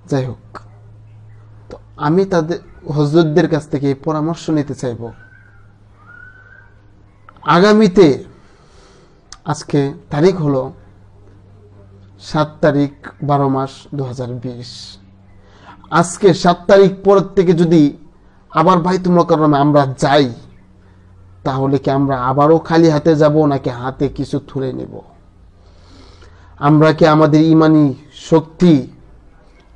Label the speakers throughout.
Speaker 1: যাই হোক, তো আমি তাদের হযরতদের কাছ থেকে পরামর্শ নিতে চাইব, আগামীতে আজকে তারিখ হলো 7 তারিখ 12 মাস 2020। আজকে 7 তারিখ পর থেকে যদি আবার বাইতুল মুকাররমে আমরা যাই, তাহলে কি আমরা আবারও খালি হাতে যাব, নাকি হাতে কিছু তুলে নেব? আমরা কি আমাদের ইমানি শক্তি,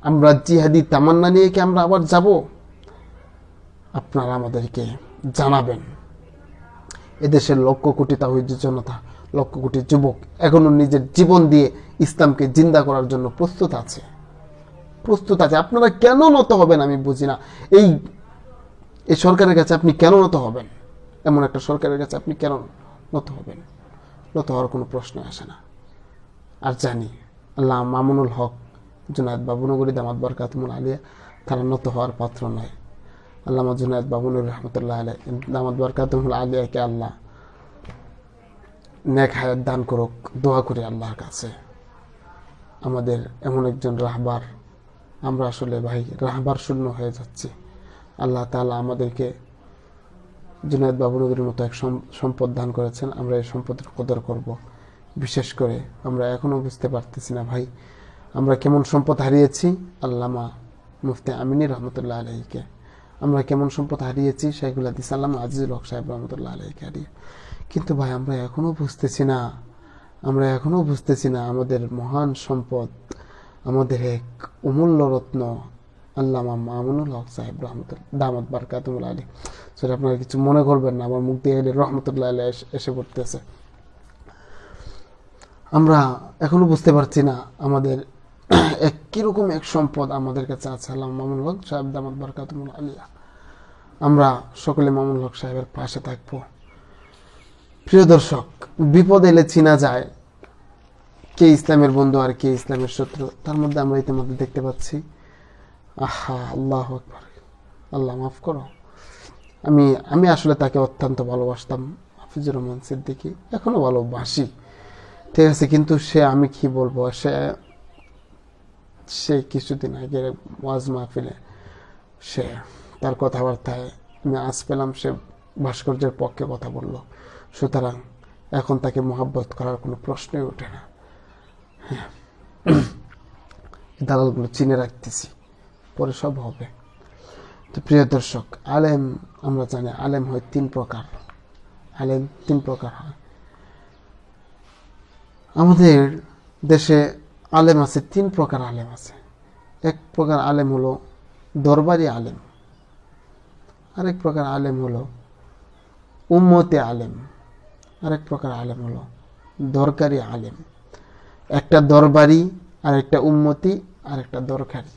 Speaker 1: আমরা জিহাদি তামান্না নিয়ে কি আমরা আবার যাব? আপনারা আমাদেরকে জানাবেন। এদেশের লক্ষ কোটি তাওহীদি জনতা, লক্ষ কোটি যুবক এখনো নিজের জীবন দিয়ে ইসলামকে জিন্দা করার জন্য প্রস্তুত আছে। আপনারা কেন নত হবেন আমি বুঝি না। এই সরকারের কাছে আপনি কেন নত হবেন? এমন একটা সরকারের কাছে আপনি কেন নত হবেন? নত হওয়ার কোনো প্রশ্ন আসে না। আর জানি আল্লাহ মামুনুল হক জুনায়েদ বাবুনগরী দামাত বরকাতুহুল আলিয়া তারা নত হওয়ার পাত্র নয়। আল্লামা জুনায়েদ বাবুনগরী রহমতুল্লাহ আলাইহি দামাত বরকাতুহুল আলিয়াকে আল্লাহ নেক হায়াত দান করুক, দোয়া করি আল্লাহর কাছে। আমাদের এমন একজন রাহবার, আমরা আসলে ভাই রাহবার শূন্য হয়ে যাচ্ছি। আল্লাহ তাআলা আমাদেরকে জুনায়েদ বাবুনগরীর মতো এক সম্পদ দান করেছেন, আমরা এই সম্পদের কদর করব। বিশেষ করে আমরা এখনো বুঝতে পারতেছি না ভাই, আমরা কেমন সম্পদ হারিয়েছি। আল্লামা মুফতি আমিনী রহমতুল্লাহ আলাইহিকে আমরা কেমন সম্পদ হারিয়েছি, শাইখুল হাদিস আল্লামা আজিজুল হক সাহেব রহমতুল্লাহ আলাইহিকে হারিয়ে। কিন্তু ভাই আমরা এখনো বুঝতেছি না আমাদের মহান সম্পদ, আমাদের এক অমূল্য রত্ন আল্লামা মামুনুল হক সাহেব রহমতুল্লাহ দামাত বরকাতুহুল আলাইহি। সেটা আপনারা কিছু মনে করবেন না, আমার মুখ দিয়ে রহমতুল্লাহ আলাইহি এসে পড়তেছে। আমরা এখনো বুঝতে পারছি না আমাদের কিরকম এক সম্পদ আমাদের কাছে আছে আল্লামা মামুনুল হক সাহেব দামাত বরকাতুহুল আলিয়া। আমরা সকলে মামুনুল হক সাহেবের পাশে থাকবো। প্রিয় দর্শক, বিপদ এলে চিনা যায় কে ইসলামের বন্ধু আর কে ইসলামের শত্রু। তার মধ্যে আমরা ইতিমধ্যে দেখতে পাচ্ছি, আহা আল্লাহু আকবার, আল্লাহ মাফ করো। আমি আসলে তাকে অত্যন্ত ভালোবাসতাম, হাফিজুর রহমান সিদ্দিকী, এখনো ভালোবাসি, ঠিক আছে। কিন্তু আমি কি বলবো, সে কিছুদিন আগে ওয়াজ মাহফিলে তার কথাবার্তায় আমি আজ পেলাম সে ভাস্কর্যের পক্ষে কথা বলল। সুতরাং এখন তাকে মহব্বত করার কোনো প্রশ্নই ওঠে না। হ্যাঁ, দালালগুলো চিনে রাখতেছি, পরে সব হবে। তো প্রিয় দর্শক, আলেম আমরা জানি আলেম হয় 3 প্রকার। আলেম 3 প্রকার হয় আমাদের দেশে। আলেম আছে 3 প্রকার আলেম আছে। এক প্রকার আলেম হলো দরবারি আলেম, আরেক প্রকার আলেম হলো উম্মতে আলেম, আরেক প্রকার আলেম হলো দরকারি আলেম। একটা দরবারি, আর একটা উম্মতি, আর একটা দরকারি।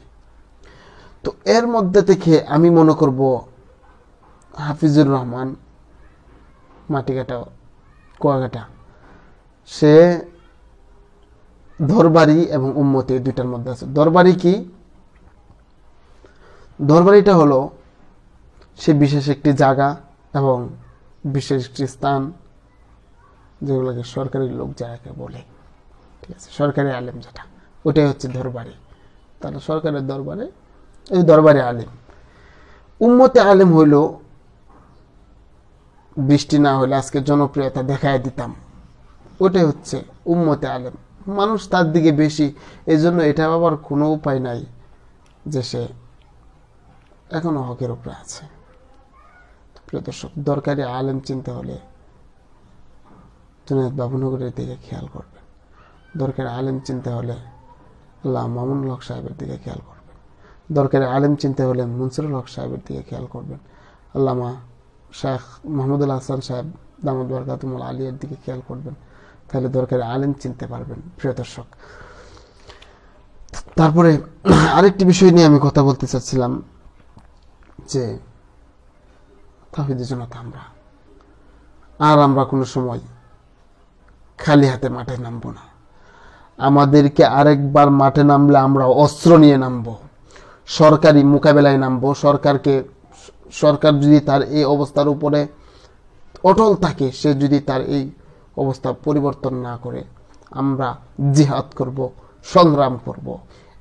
Speaker 1: তো এর মধ্যে থেকে আমি মনে করব হাফিজুর রহমান মাটিকাটা কুয়াকাটা, সে দরবারি এবং উম্মতি দুইটার মধ্যে আছে। দরবারি কি? দরবারিটা হলো সে বিশেষ একটি জায়গা এবং বিশেষ একটি স্থান, যেগুলোকে সরকারি লোক যারাকে বলে, ঠিক আছে, সরকারি আলেম যেটা, ওটাই হচ্ছে দরবারি। তাহলে সরকারের দরবারে এই দরবারি আলেম। উম্মতে আলেম হইল বৃষ্টি না হলে আজকে জনপ্রিয়তা দেখায় দিতাম, ওটাই হচ্ছে উম্মতে আলেম। মানুষ তার দিকে বেশি, এই জন্য এটা আবার কোনো উপায় নাই যে সে এখনো হকের উপরে আছে। প্রিয় দর্শক, দরকারি আলেম চিনতে হলে জুনায়েদ বাবুনগরের দিকে খেয়াল করবেন। দরকারি আলেম চিনতে হলে আল্লাহ মামুনুল হক সাহেবের দিকে খেয়াল করবেন। দরকারি আলেম চিনতে হলে মনসুরুল হক সাহেবের দিকে খেয়াল করবেন। আল্লামা শেখ মাহমুদুল হাসান সাহেব দামাত বরকাতুহুল আলিয়ার দিকে খেয়াল করবেন। তাহলে দরকারি আলেম চিনতে পারবেন। প্রিয় দর্শক, তারপরে আরেকটি বিষয় নিয়ে আমি কথা বলতে চাচ্ছিলাম যে তাওহীদের জনতা আমরা কোনো সময় খালি হাতে মাঠে নামবো না। আমাদেরকে আরেকবার মাঠে নামলে আমরা অস্ত্র নিয়ে নামবো, সরকারি মোকাবেলায় নামবো। সরকার যদি তার এই অবস্থার উপরে অটল থাকে, সে যদি তার এই অবস্থা পরিবর্তন না করে, আমরা জিহাদ করব, সংগ্রাম করব।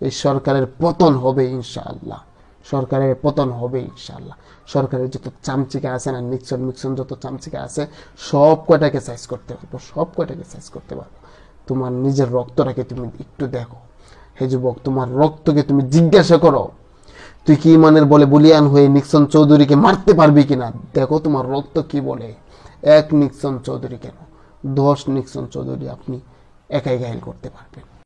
Speaker 1: এই সরকারের পতন হবে ইনশাআল্লাহ, সরকারের পতন হবে ইনশাআল্লাহ। সরকারের যত চামচিকা আছে না, নিক্সন যত চামচিকা আছে, সব কয়টাকে সাইজ করতে পারবো, সব কয়টাকে সাইজ করতে পারবো। তোমার নিজের রক্তটাকে তুমি একটু দেখো। হে যুবক, তোমার রক্তকে তুমি জিজ্ঞাসা করো, তুই কি ইমানের বলে বলিয়ান হয়ে নিক্সন চৌধুরীকে মারতে পারবি কিনা? দেখো তোমার রক্ত কি বলে। এক নিক্সন চৌধুরী কেন, 10 নিক্সন চৌধুরী আপনি একাই ঘায়েল করতে পারবেন।